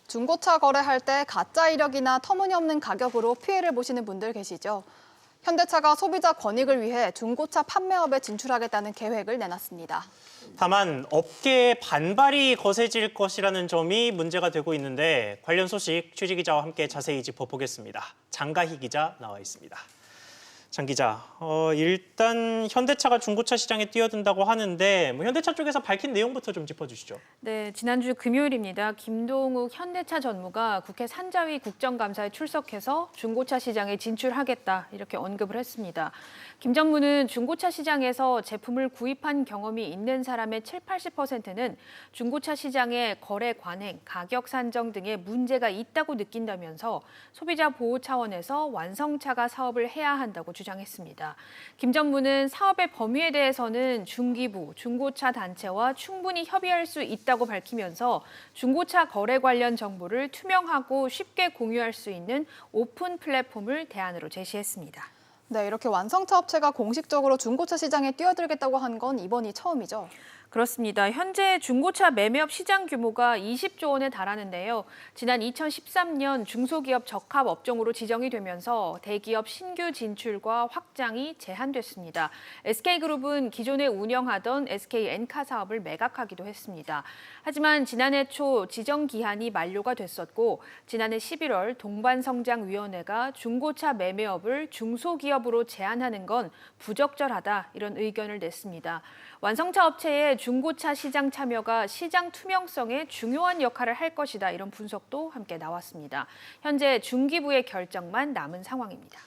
중고차 거래할 때 가짜 이력이나 터무니없는 가격으로 피해를 보시는 분들 계시죠? 현대차가 소비자 권익을 위해 중고차 판매업에 진출하겠다는 계획을 내놨습니다. 다만 업계의 반발이 거세질 것이라는 점이 문제가 되고 있는데 관련 소식 취재 기자와 함께 자세히 짚어보겠습니다. 장가희 기자 나와 있습니다. 장 기자, 일단 현대차가 중고차 시장에 뛰어든다고 하는데 현대차 쪽에서 밝힌 내용부터 좀 짚어주시죠. 네, 지난주 금요일입니다. 김동욱 현대차 전무가 국회 산자위 국정감사에 출석해서 중고차 시장에 진출하겠다 이렇게 언급을 했습니다. 김 전무는 중고차 시장에서 제품을 구입한 경험이 있는 사람의 70~80%는 중고차 시장의 거래 관행, 가격 산정 등의 문제가 있다고 느낀다면서 소비자 보호 차원에서 완성차가 사업을 해야 한다고 주장했습니다. 김 전무는 사업의 범위에 대해서는 중기부, 중고차 단체와 충분히 협의할 수 있다고 밝히면서 중고차 거래 관련 정보를 투명하고 쉽게 공유할 수 있는 오픈 플랫폼을 대안으로 제시했습니다. 네, 이렇게 완성차 업체가 공식적으로 중고차 시장에 뛰어들겠다고 한 건 이번이 처음이죠. 그렇습니다. 현재 중고차 매매업 시장 규모가 20조 원에 달하는데요. 지난 2013년 중소기업 적합 업종으로 지정이 되면서 대기업 신규 진출과 확장이 제한됐습니다. SK그룹은 기존에 운영하던 SK엔카 사업을 매각하기도 했습니다. 하지만 지난해 초 지정 기한이 만료가 됐었고 지난해 11월 동반성장위원회가 중고차 매매업을 중소기업으로 제한하는 건 부적절하다 이런 의견을 냈습니다. 완성차 업체의 중고차 시장 참여가 시장 투명성에 중요한 역할을 할 것이다 이런 분석도 함께 나왔습니다. 현재 중기부의 결정만 남은 상황입니다.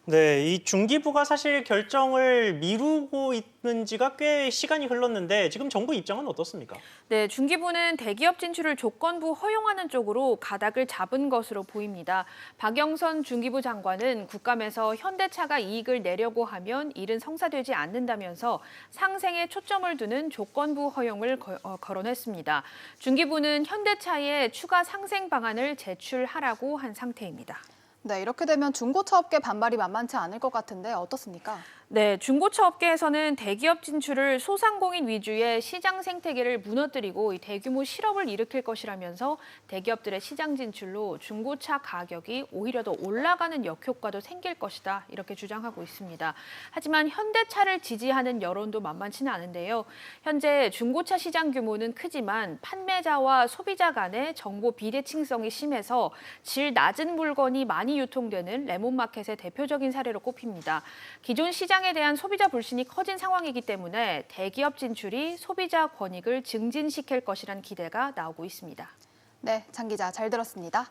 네, 이 중기부가 사실 결정을 미루고 있는 지가 꽤 시간이 흘렀는데 지금 정부 입장은 어떻습니까? 네, 중기부는 대기업 진출을 조건부 허용하는 쪽으로 가닥을 잡은 것으로 보입니다. 박영선 중기부 장관은 국감에서 현대차가 이익을 내려고 하면 일은 성사되지 않는다면서 상생에 초점을 두는 조건부 허용을 거론했습니다. 중기부는 현대차에 추가 상생 방안을 제출하라고 한 상태입니다. 네, 이렇게 되면 중고차 업계 반발이 만만치 않을 것 같은데 어떻습니까? 네, 중고차 업계에서는 대기업 진출을 소상공인 위주의 시장 생태계를 무너뜨리고 대규모 실업을 일으킬 것이라면서 대기업들의 시장 진출로 중고차 가격이 오히려 더 올라가는 역효과도 생길 것이다 이렇게 주장하고 있습니다. 하지만 현대차를 지지하는 여론도 만만치는 않은데요. 현재 중고차 시장 규모는 크지만 판매자와 소비자 간의 정보 비대칭성이 심해서 질 낮은 물건이 많이 유통되는 레몬마켓의 대표적인 사례로 꼽힙니다. 기존 시장에 대한 소비자 불신이 커진 상황이기 때문에 대기업 진출이 소비자 권익을 증진시킬 것이라는 기대가 나오고 있습니다. 네, 장 기자 잘 들었습니다.